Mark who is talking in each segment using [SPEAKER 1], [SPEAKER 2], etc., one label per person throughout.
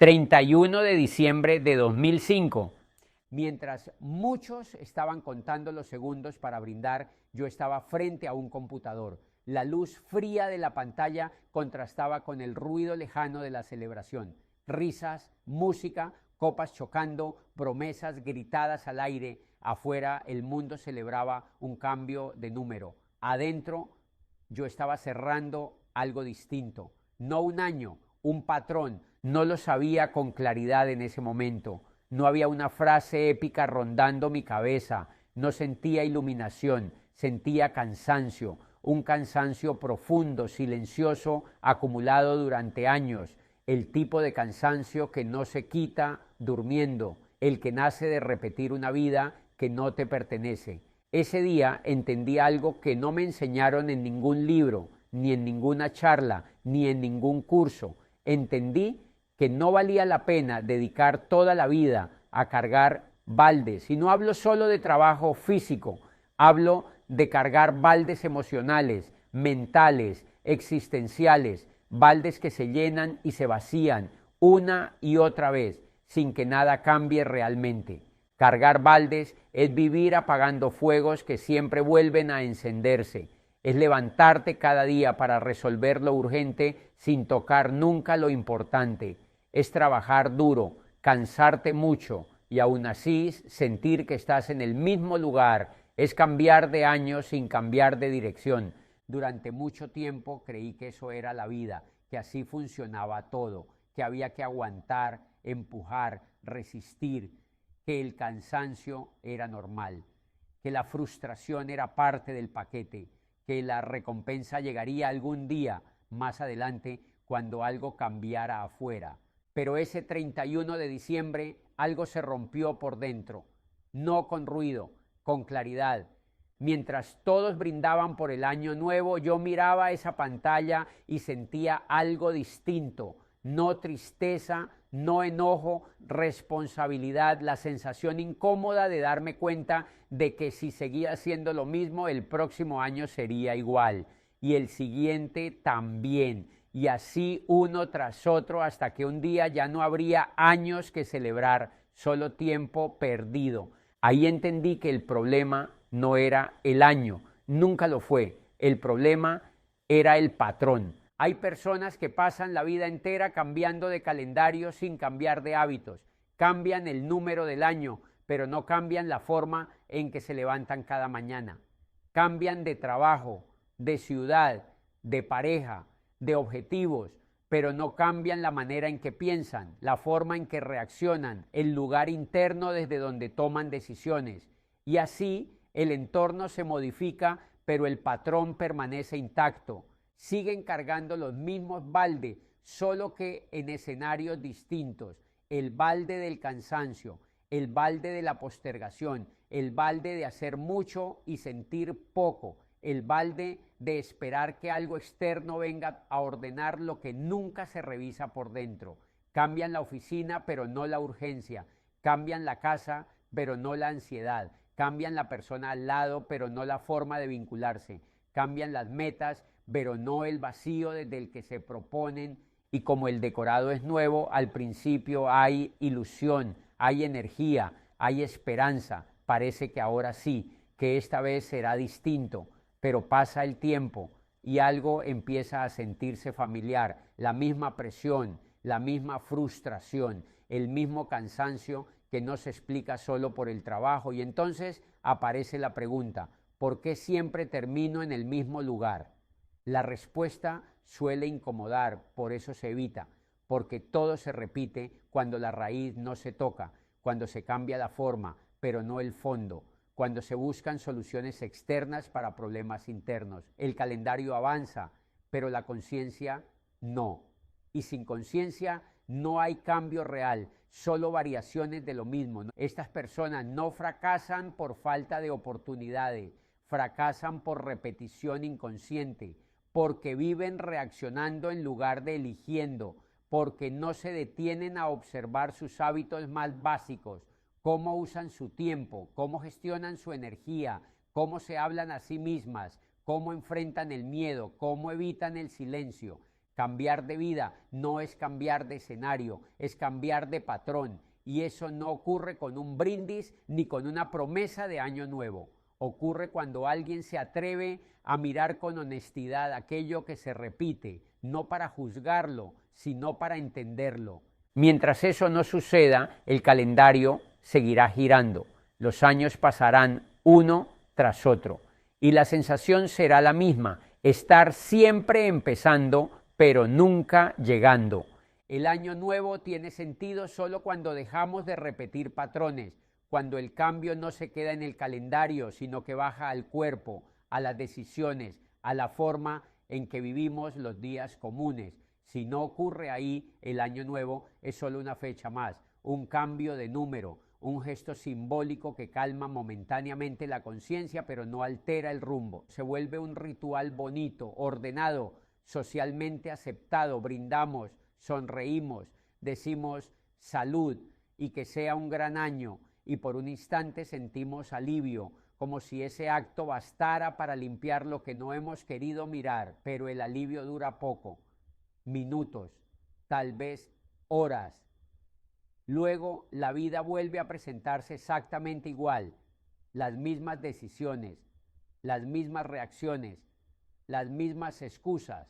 [SPEAKER 1] 31 de diciembre de 2005. Mientras muchos estaban contando los segundos para brindar, yo estaba frente a un computador. La luz fría de la pantalla contrastaba con el ruido lejano de la celebración. Risas, música, copas chocando, promesas gritadas al aire. Afuera el mundo celebraba un cambio de número. Adentro yo estaba cerrando algo distinto. No un año, un patrón. No lo sabía con claridad en ese momento. No había una frase épica rondando mi cabeza. No sentía iluminación, sentía cansancio. Un cansancio profundo, silencioso, acumulado durante años. El tipo de cansancio que no se quita durmiendo, el que nace de repetir una vida que no te pertenece. Ese día entendí algo que no me enseñaron en ningún libro, ni en ninguna charla, ni en ningún curso. Entendí que no valía la pena dedicar toda la vida a cargar baldes. Y no hablo solo de trabajo físico, hablo de cargar baldes emocionales, mentales, existenciales, baldes que se llenan y se vacían una y otra vez, sin que nada cambie realmente. Cargar baldes es vivir apagando fuegos que siempre vuelven a encenderse. Es levantarte cada día para resolver lo urgente sin tocar nunca lo importante. Es trabajar duro, cansarte mucho y aún así sentir que estás en el mismo lugar. Es cambiar de año sin cambiar de dirección. Durante mucho tiempo creí que eso era la vida, que así funcionaba todo, que había que aguantar, empujar, resistir, que el cansancio era normal, que la frustración era parte del paquete, que la recompensa llegaría algún día más adelante cuando algo cambiara afuera. Pero ese 31 de diciembre algo se rompió por dentro, no con ruido, con claridad. Mientras todos brindaban por el año nuevo, yo miraba esa pantalla y sentía algo distinto, no tristeza, no enojo, responsabilidad, la sensación incómoda de darme cuenta de que si seguía haciendo lo mismo, el próximo año sería igual y el siguiente también, y así uno tras otro hasta que un día ya no habría años que celebrar, solo tiempo perdido. Ahí entendí que el problema no era el año, nunca lo fue, el problema era el patrón. Hay personas que pasan la vida entera cambiando de calendario sin cambiar de hábitos. Cambian el número del año, pero no cambian la forma en que se levantan cada mañana. Cambian de trabajo, de ciudad, de pareja, de objetivos, pero no cambian la manera en que piensan, la forma en que reaccionan, el lugar interno desde donde toman decisiones. Y así el entorno se modifica, pero el patrón permanece intacto. Siguen cargando los mismos baldes, solo que en escenarios distintos. El balde del cansancio, el balde de la postergación, el balde de hacer mucho y sentir poco, el balde de esperar que algo externo venga a ordenar lo que nunca se revisa por dentro. Cambian la oficina, pero no la urgencia. Cambian la casa, pero no la ansiedad. Cambian la persona al lado, pero no la forma de vincularse. Cambian las metas, pero no el vacío desde el que se proponen. Y como el decorado es nuevo, al principio hay ilusión, hay energía, hay esperanza. Parece que ahora sí, que esta vez será distinto, pero pasa el tiempo y algo empieza a sentirse familiar, la misma presión, la misma frustración, el mismo cansancio que no se explica solo por el trabajo. Y entonces aparece la pregunta, ¿por qué siempre termino en el mismo lugar? La respuesta suele incomodar, por eso se evita, porque todo se repite cuando la raíz no se toca, cuando se cambia la forma, pero no el fondo, cuando se buscan soluciones externas para problemas internos. El calendario avanza, pero la conciencia no. Y sin conciencia no hay cambio real, solo variaciones de lo mismo. Estas personas no fracasan por falta de oportunidades, fracasan por repetición inconsciente, porque viven reaccionando en lugar de eligiendo, porque no se detienen a observar sus hábitos más básicos, cómo usan su tiempo, cómo gestionan su energía, cómo se hablan a sí mismas, cómo enfrentan el miedo, cómo evitan el silencio. Cambiar de vida no es cambiar de escenario, es cambiar de patrón. Y eso no ocurre con un brindis ni con una promesa de año nuevo. Ocurre cuando alguien se atreve a mirar con honestidad aquello que se repite, no para juzgarlo, sino para entenderlo. Mientras eso no suceda, el calendario seguirá girando. Los años pasarán uno tras otro. Y la sensación será la misma, estar siempre empezando, pero nunca llegando. El año nuevo tiene sentido solo cuando dejamos de repetir patrones, cuando el cambio no se queda en el calendario, sino que baja al cuerpo, a las decisiones, a la forma en que vivimos los días comunes. Si no ocurre ahí, el año nuevo es solo una fecha más, un cambio de número, un gesto simbólico que calma momentáneamente la conciencia, pero no altera el rumbo. Se vuelve un ritual bonito, ordenado, socialmente aceptado. Brindamos, sonreímos, decimos salud y que sea un gran año, y por un instante sentimos alivio, como si ese acto bastara para limpiar lo que no hemos querido mirar, pero el alivio dura poco, minutos, tal vez horas. Luego la vida vuelve a presentarse exactamente igual, las mismas decisiones, las mismas reacciones, las mismas excusas.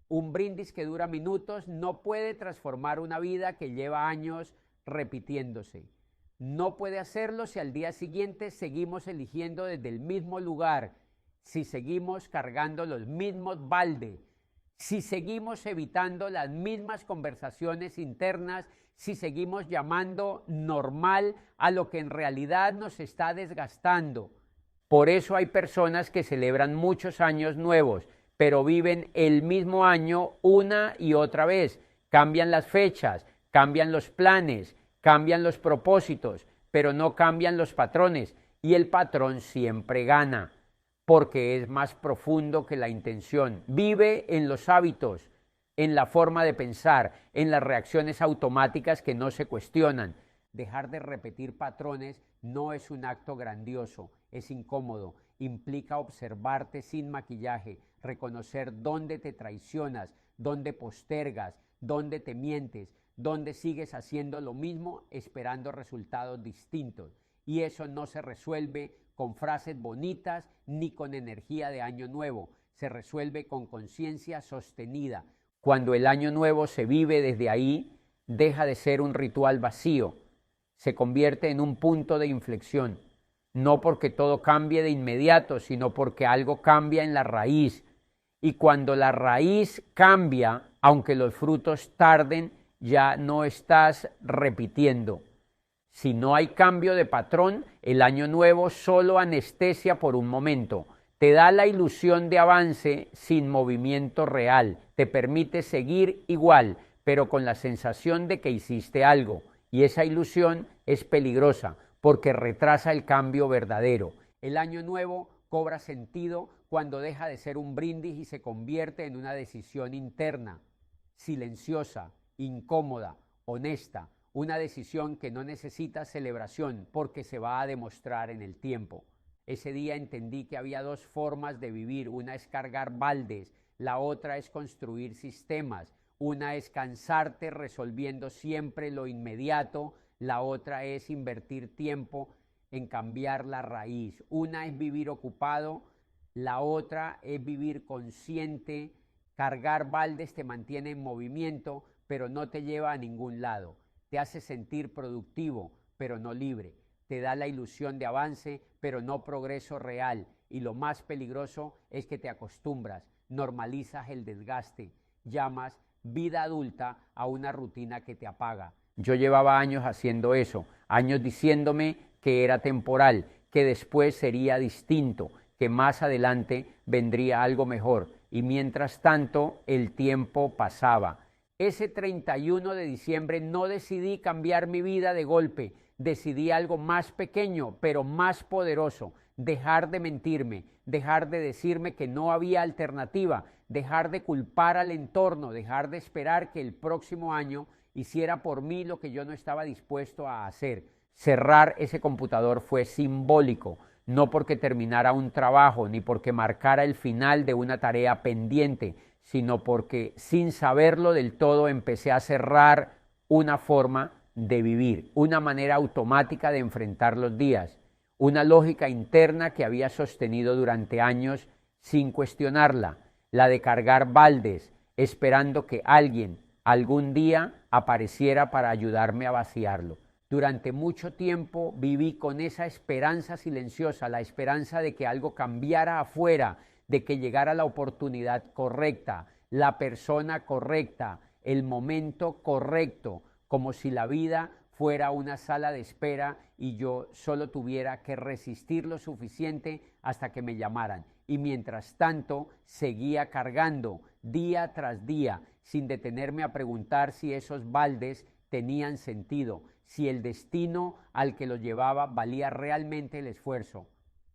[SPEAKER 1] Un brindis que dura minutos no puede transformar una vida que lleva años repitiéndose. No puede hacerlo si al día siguiente seguimos eligiendo desde el mismo lugar, si seguimos cargando los mismos baldes, si seguimos evitando las mismas conversaciones internas, si seguimos llamando normal a lo que en realidad nos está desgastando. Por eso hay personas que celebran muchos años nuevos, pero viven el mismo año una y otra vez. Cambian las fechas, cambian los planes, cambian los propósitos, pero no cambian los patrones, y el patrón siempre gana, porque es más profundo que la intención. Vive en los hábitos, en la forma de pensar, en las reacciones automáticas que no se cuestionan. Dejar de repetir patrones no es un acto grandioso, es incómodo, implica observarte sin maquillaje, reconocer dónde te traicionas, dónde postergas, dónde te mientes, dónde sigues haciendo lo mismo esperando resultados distintos. Y eso no se resuelve con frases bonitas ni con energía de año nuevo, se resuelve con conciencia sostenida. Cuando el año nuevo se vive desde ahí, deja de ser un ritual vacío, se convierte en un punto de inflexión, no porque todo cambie de inmediato, sino porque algo cambia en la raíz. Y cuando la raíz cambia, aunque los frutos tarden, ya no estás repitiendo. Si no hay cambio de patrón, el año nuevo solo anestesia por un momento. Te da la ilusión de avance sin movimiento real. Te permite seguir igual, pero con la sensación de que hiciste algo. Y esa ilusión es peligrosa porque retrasa el cambio verdadero. El año nuevo cobra sentido cuando deja de ser un brindis y se convierte en una decisión interna, silenciosa, incómoda, honesta, una decisión que no necesita celebración porque se va a demostrar en el tiempo. Ese día entendí que había dos formas de vivir, una es cargar baldes, la otra es construir sistemas, una es cansarte resolviendo siempre lo inmediato, la otra es invertir tiempo en cambiar la raíz. Una es vivir ocupado, la otra es vivir consciente. Cargar baldes te mantiene en movimiento, pero no te lleva a ningún lado. Te hace sentir productivo, pero no libre. Te da la ilusión de avance, pero no progreso real. Y lo más peligroso es que te acostumbras, normalizas el desgaste, llamas vida adulta a una rutina que te apaga. Yo llevaba años haciendo eso, años diciéndome que era temporal, que después sería distinto, que más adelante vendría algo mejor. Y mientras tanto, el tiempo pasaba. Ese 31 de diciembre no decidí cambiar mi vida de golpe, decidí algo más pequeño, pero más poderoso, dejar de mentirme, dejar de decirme que no había alternativa, dejar de culpar al entorno, dejar de esperar que el próximo año hiciera por mí lo que yo no estaba dispuesto a hacer. Cerrar ese computador fue simbólico, no porque terminara un trabajo, ni porque marcara el final de una tarea pendiente, sino porque sin saberlo del todo empecé a cerrar una forma de vivir, una manera automática de enfrentar los días, una lógica interna que había sostenido durante años sin cuestionarla, la de cargar baldes, esperando que alguien algún día apareciera para ayudarme a vaciarlo. Durante mucho tiempo viví con esa esperanza silenciosa, la esperanza de que algo cambiara afuera, de que llegara la oportunidad correcta, la persona correcta, el momento correcto, como si la vida fuera una sala de espera y yo solo tuviera que resistir lo suficiente hasta que me llamaran. Y mientras tanto seguía cargando día tras día, sin detenerme a preguntar si esos baldes tenían sentido, si el destino al que los llevaba valía realmente el esfuerzo.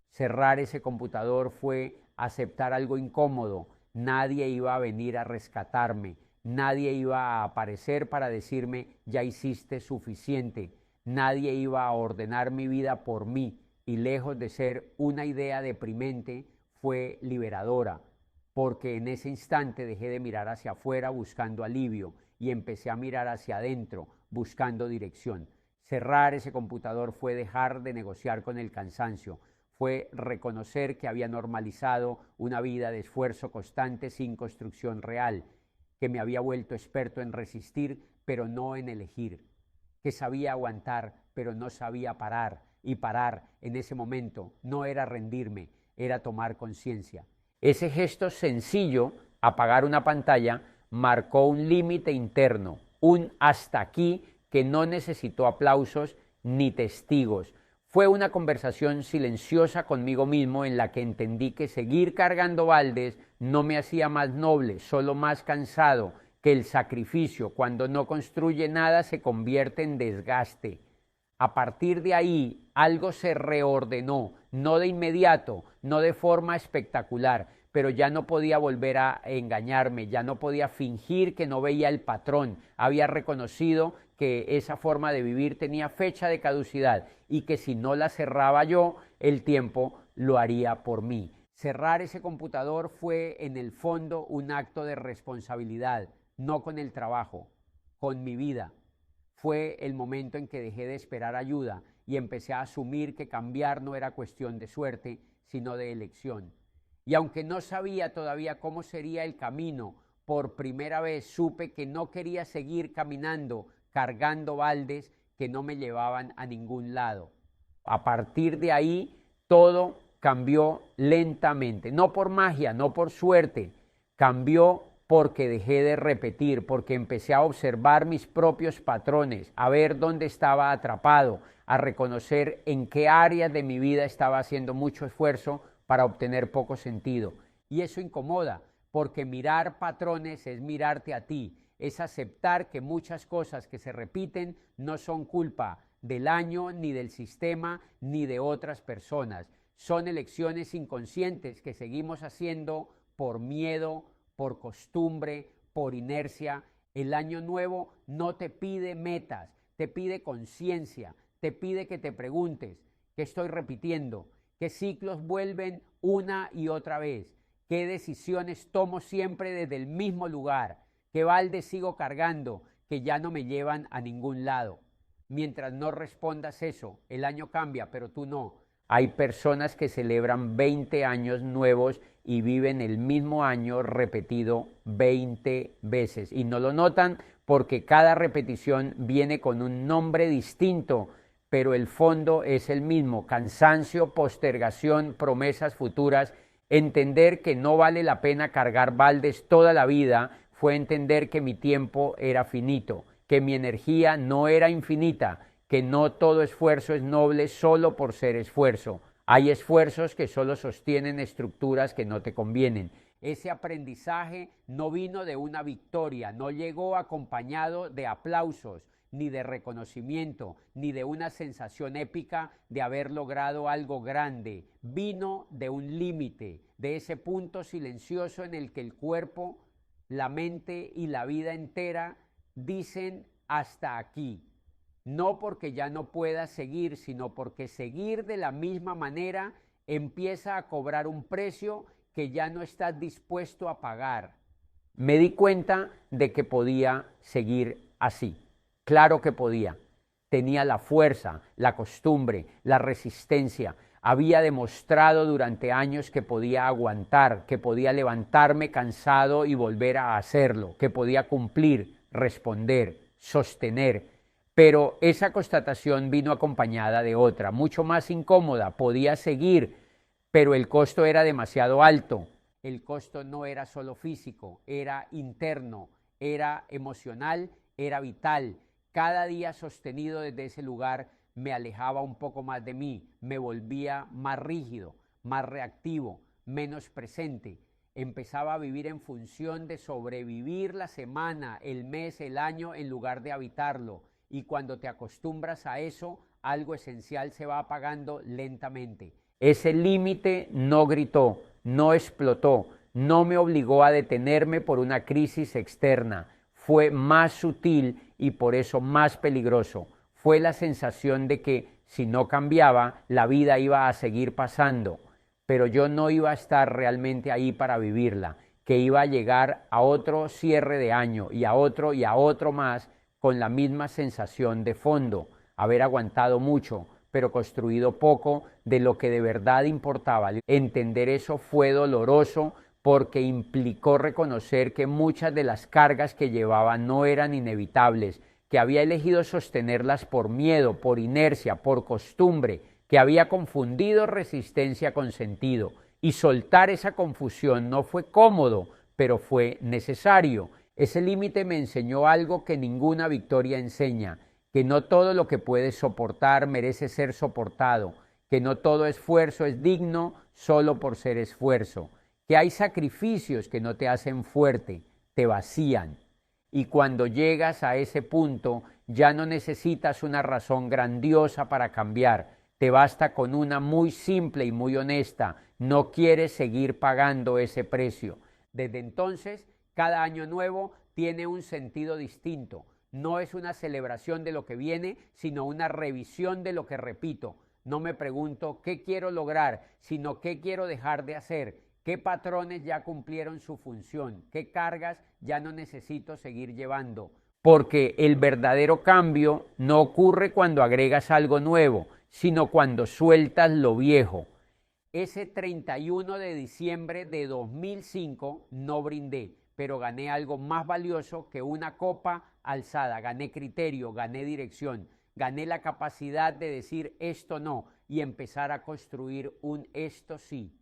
[SPEAKER 1] Cerrar ese computador fue aceptar algo incómodo. Nadie iba a venir a rescatarme, nadie iba a aparecer para decirme ya hiciste suficiente, nadie iba a ordenar mi vida por mí, y lejos de ser una idea deprimente, fue liberadora, porque en ese instante dejé de mirar hacia afuera buscando alivio y empecé a mirar hacia adentro buscando dirección. Cerrar ese computador fue dejar de negociar con el cansancio, fue reconocer que había normalizado una vida de esfuerzo constante sin construcción real, que me había vuelto experto en resistir, pero no en elegir, que sabía aguantar, pero no sabía parar, y parar en ese momento no era rendirme, era tomar conciencia. Ese gesto sencillo, apagar una pantalla, marcó un límite interno, un hasta aquí que no necesitó aplausos ni testigos. Fue una conversación silenciosa conmigo mismo en la que entendí que seguir cargando baldes no me hacía más noble, solo más cansado, que el sacrificio cuando no construye nada se convierte en desgaste. A partir de ahí algo se reordenó, no de inmediato, no de forma espectacular, pero ya no podía volver a engañarme, ya no podía fingir que no veía el patrón. Había reconocido que esa forma de vivir tenía fecha de caducidad y que si no la cerraba yo, el tiempo lo haría por mí. Cerrar ese computador fue en el fondo un acto de responsabilidad, no con el trabajo, con mi vida. Fue el momento en que dejé de esperar ayuda y empecé a asumir que cambiar no era cuestión de suerte, sino de elección. Y aunque no sabía todavía cómo sería el camino, por primera vez supe que no quería seguir caminando, cargando baldes que no me llevaban a ningún lado. A partir de ahí, todo cambió lentamente, no por magia, no por suerte, cambió porque dejé de repetir, porque empecé a observar mis propios patrones, a ver dónde estaba atrapado, a reconocer en qué áreas de mi vida estaba haciendo mucho esfuerzo para obtener poco sentido. Y eso incomoda, porque mirar patrones es mirarte a ti, es aceptar que muchas cosas que se repiten no son culpa del año, ni del sistema, ni de otras personas. Son elecciones inconscientes que seguimos haciendo por miedo, por costumbre, por inercia. El año nuevo no te pide metas, te pide conciencia, te pide que te preguntes, ¿qué estoy repitiendo? ¿Qué ciclos vuelven una y otra vez? ¿Qué decisiones tomo siempre desde el mismo lugar? ¿Qué baldes sigo cargando que ya no me llevan a ningún lado? Mientras no respondas eso, el año cambia, pero tú no. Hay personas que celebran 20 años nuevos y viven el mismo año repetido 20 veces. Y no lo notan porque cada repetición viene con un nombre distinto, pero el fondo es el mismo: cansancio, postergación, promesas futuras. Entender que no vale la pena cargar baldes toda la vida fue entender que mi tiempo era finito, que mi energía no era infinita, que no todo esfuerzo es noble solo por ser esfuerzo. Hay esfuerzos que solo sostienen estructuras que no te convienen. Ese aprendizaje no vino de una victoria, no llegó acompañado de aplausos, ni de reconocimiento, ni de una sensación épica de haber logrado algo grande. Vino de un límite, de ese punto silencioso en el que el cuerpo, la mente y la vida entera dicen hasta aquí. No porque ya no puedas seguir, sino porque seguir de la misma manera empieza a cobrar un precio que ya no estás dispuesto a pagar. me di cuenta de que podía seguir así. Claro que podía. Tenía la fuerza, la costumbre, la resistencia. Había demostrado durante años que podía aguantar, que podía levantarme cansado y volver a hacerlo, que podía cumplir, responder, sostener. Pero esa constatación vino acompañada de otra, mucho más incómoda. Podía seguir, pero el costo era demasiado alto. El costo no era solo físico, era interno, era emocional, era vital. Cada día sostenido desde ese lugar me alejaba un poco más de mí, me volvía más rígido, más reactivo, menos presente. Empezaba a vivir en función de sobrevivir la semana, el mes, el año, en lugar de habitarlo. Y cuando te acostumbras a eso, algo esencial se va apagando lentamente. Ese límite no gritó, no explotó, no me obligó a detenerme por una crisis externa. Fue más sutil y por eso más peligroso. Fue la sensación de que si no cambiaba, la vida iba a seguir pasando, pero yo no iba a estar realmente ahí para vivirla, que iba a llegar a otro cierre de año y a otro más con la misma sensación de fondo, haber aguantado mucho, pero construido poco de lo que de verdad importaba. Entender eso fue doloroso porque implicó reconocer que muchas de las cargas que llevaba no eran inevitables, que había elegido sostenerlas por miedo, por inercia, por costumbre, que había confundido resistencia con sentido. Y soltar esa confusión no fue cómodo, pero fue necesario. Ese límite me enseñó algo que ninguna victoria enseña, que no todo lo que puedes soportar merece ser soportado, que no todo esfuerzo es digno solo por ser esfuerzo, que hay sacrificios que no te hacen fuerte, te vacían. Y cuando llegas a ese punto, ya no necesitas una razón grandiosa para cambiar, te basta con una muy simple y muy honesta: no quieres seguir pagando ese precio. Desde entonces, cada año nuevo tiene un sentido distinto. No es una celebración de lo que viene, sino una revisión de lo que repito. No me pregunto qué quiero lograr, sino qué quiero dejar de hacer, qué patrones ya cumplieron su función, qué cargas ya no necesito seguir llevando. Porque el verdadero cambio no ocurre cuando agregas algo nuevo, sino cuando sueltas lo viejo. Ese 31 de diciembre de 2005 no brindé, pero gané algo más valioso que una copa alzada. Gané criterio, gané dirección, gané la capacidad de decir esto no y empezar a construir un esto sí.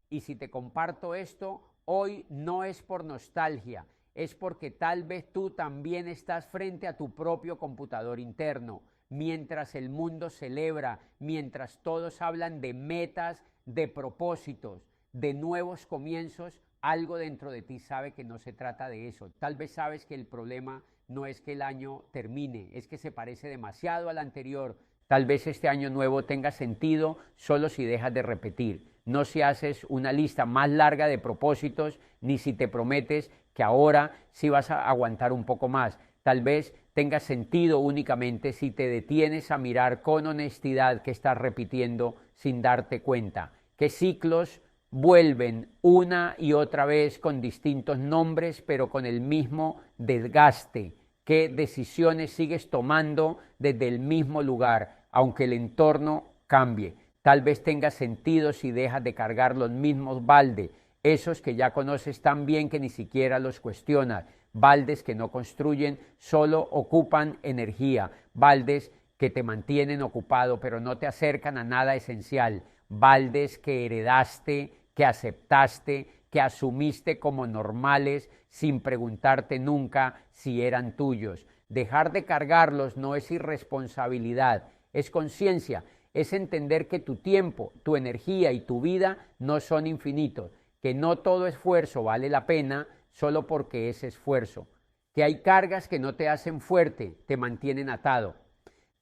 [SPEAKER 1] Y si te comparto esto, hoy no es por nostalgia, es porque tal vez tú también estás frente a tu propio computador interno. Mientras el mundo celebra, mientras todos hablan de metas, de propósitos, de nuevos comienzos, algo dentro de ti sabe que no se trata de eso. Tal vez sabes que el problema no es que el año termine, es que se parece demasiado al anterior. Tal vez este año nuevo tenga sentido solo si dejas de repetir. No si haces una lista más larga de propósitos, ni si te prometes que ahora sí vas a aguantar un poco más. Tal vez tenga sentido únicamente si te detienes a mirar con honestidad qué estás repitiendo sin darte cuenta. ¿Qué ciclos vuelven una y otra vez con distintos nombres, pero con el mismo desgaste? ¿Qué decisiones sigues tomando desde el mismo lugar, aunque el entorno cambie? Tal vez tenga sentido si dejas de cargar los mismos baldes, esos que ya conoces tan bien que ni siquiera los cuestionas, baldes que no construyen, solo ocupan energía, baldes que te mantienen ocupado pero no te acercan a nada esencial, baldes que heredaste, que aceptaste, que asumiste como normales sin preguntarte nunca si eran tuyos. Dejar de cargarlos no es irresponsabilidad, es conciencia. Es entender que tu tiempo, tu energía y tu vida no son infinitos, que no todo esfuerzo vale la pena solo porque es esfuerzo, que hay cargas que no te hacen fuerte, te mantienen atado.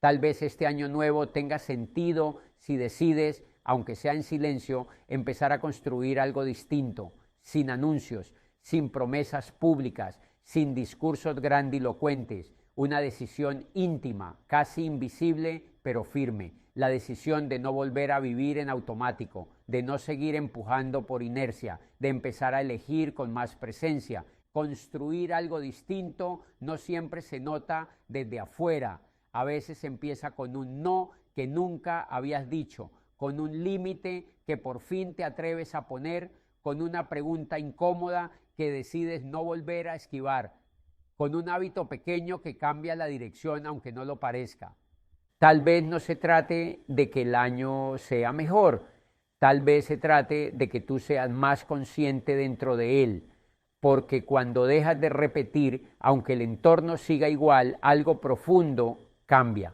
[SPEAKER 1] Tal vez este año nuevo tenga sentido si decides, aunque sea en silencio, empezar a construir algo distinto, sin anuncios, sin promesas públicas, sin discursos grandilocuentes, una decisión íntima, casi invisible, pero firme. la decisión de no volver a vivir en automático, de no seguir empujando por inercia, de empezar a elegir con más presencia. Construir algo distinto no siempre se nota desde afuera, a veces empieza con un no que nunca habías dicho, con un límite que por fin te atreves a poner, con una pregunta incómoda que decides no volver a esquivar, con un hábito pequeño que cambia la dirección aunque no lo parezca. Tal vez no se trate de que el año sea mejor, tal vez se trate de que tú seas más consciente dentro de él, porque cuando dejas de repetir, aunque el entorno siga igual, algo profundo cambia.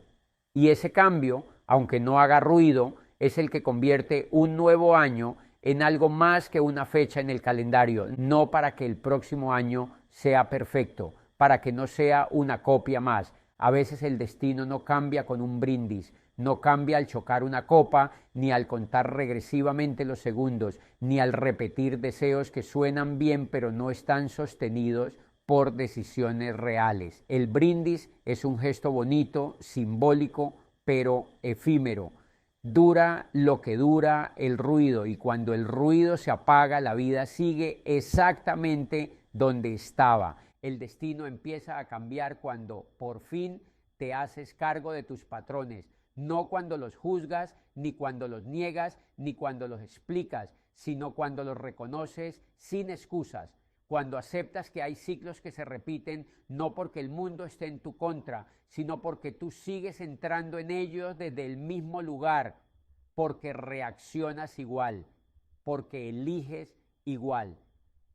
[SPEAKER 1] Y ese cambio, aunque no haga ruido, es el que convierte un nuevo año en algo más que una fecha en el calendario, no para que el próximo año sea perfecto, para que no sea una copia más. A veces el destino no cambia con un brindis, no cambia al chocar una copa, ni al contar regresivamente los segundos, ni al repetir deseos que suenan bien pero no están sostenidos por decisiones reales. El brindis es un gesto bonito, simbólico, pero efímero. Dura lo que dura el ruido, y cuando el ruido se apaga, la vida sigue exactamente donde estaba. El destino empieza a cambiar cuando por fin te haces cargo de tus patrones, no cuando los juzgas, ni cuando los niegas, ni cuando los explicas, sino cuando los reconoces sin excusas, cuando aceptas que hay ciclos que se repiten, no porque el mundo esté en tu contra, sino porque tú sigues entrando en ellos desde el mismo lugar, porque reaccionas igual, porque eliges igual,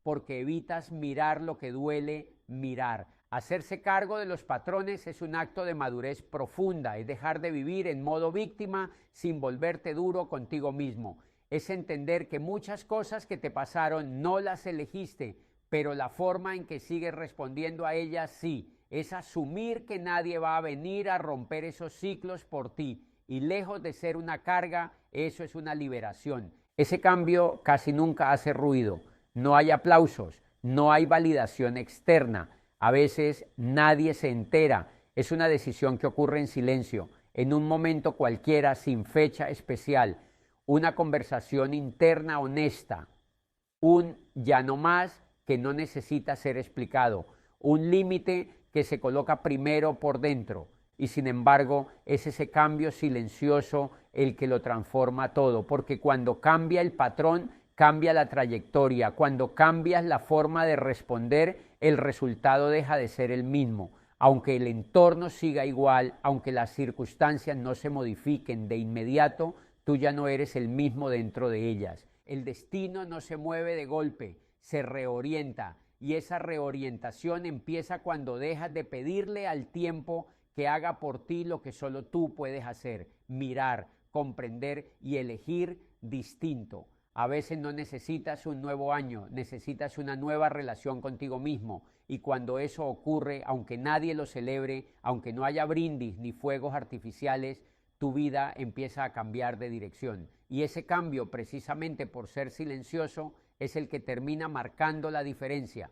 [SPEAKER 1] porque evitas mirar lo que duele mirar. Hacerse cargo de los patrones es un acto de madurez profunda, es dejar de vivir en modo víctima sin volverte duro contigo mismo. Es entender que muchas cosas que te pasaron no las elegiste, pero la forma en que sigues respondiendo a ellas sí. Es asumir que nadie va a venir a romper esos ciclos por ti, y lejos de ser una carga, eso es una liberación. Ese cambio casi nunca hace ruido, no hay aplausos, no hay validación externa, a veces nadie se entera, es una decisión que ocurre en silencio, en un momento cualquiera, sin fecha especial, una conversación interna honesta, un ya no más que no necesita ser explicado, un límite que se coloca primero por dentro, y sin embargo es ese cambio silencioso el que lo transforma todo, porque cuando cambia el patrón, cambia la trayectoria, cuando cambias la forma de responder, el resultado deja de ser el mismo. Aunque el entorno siga igual, aunque las circunstancias no se modifiquen de inmediato, tú ya no eres el mismo dentro de ellas. El destino no se mueve de golpe, se reorienta, y esa reorientación empieza cuando dejas de pedirle al tiempo que haga por ti lo que solo tú puedes hacer: mirar, comprender y elegir distinto. A veces no necesitas un nuevo año, necesitas una nueva relación contigo mismo, y cuando eso ocurre, aunque nadie lo celebre, aunque no haya brindis ni fuegos artificiales, tu vida empieza a cambiar de dirección. Y ese cambio, precisamente por ser silencioso, es el que termina marcando la diferencia.